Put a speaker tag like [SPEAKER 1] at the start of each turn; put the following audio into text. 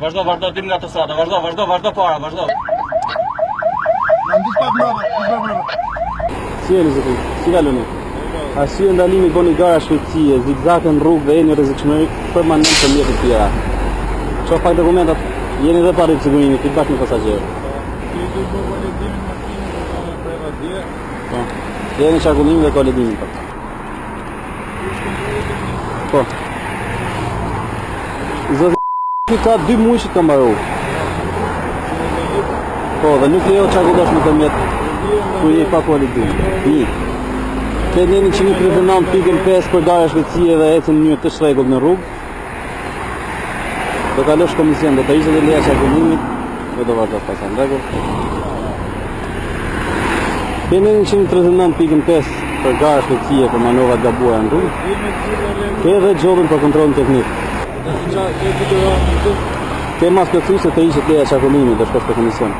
[SPEAKER 1] Vazhdo, dim nga autostrada, vazhdo para, vazhdo.
[SPEAKER 2] Në ndis pak mbrapa.
[SPEAKER 3] Si jeni zoti? Si kaloni? Arsye ndalimi boni gara shpejtësie, zigzakën rrugë dhe jeni rrezikshmëri permanent të mjetit tjera. Çfarë pak dokumentat? Jeni dhe pa sigurimi, ti bashkë me pasagjerë. Po. Jeni qarkullimin dhe koledimin po. Po. Zoti ka 2 muaj që ka mbaru. Po, dhe nuk lejo qarkullosh në përmjet ku je pa koledim. Këtë njeni 139.5 për gara shpejtësie dhe ecën në mënyrë të shregull në rrugë. Do kalosh komision, do të ishte dhe leja qarkullimit dhe do vazhdo pasan. Rregull. Këtë njeni 139.5 për gara shpejtësie për manovat gabuara në rrugë. Këtë dhe gjobën për kontrolin teknik. Këtë mas plotësues se të ishte leja qarkullimit dhe shkosh për komision.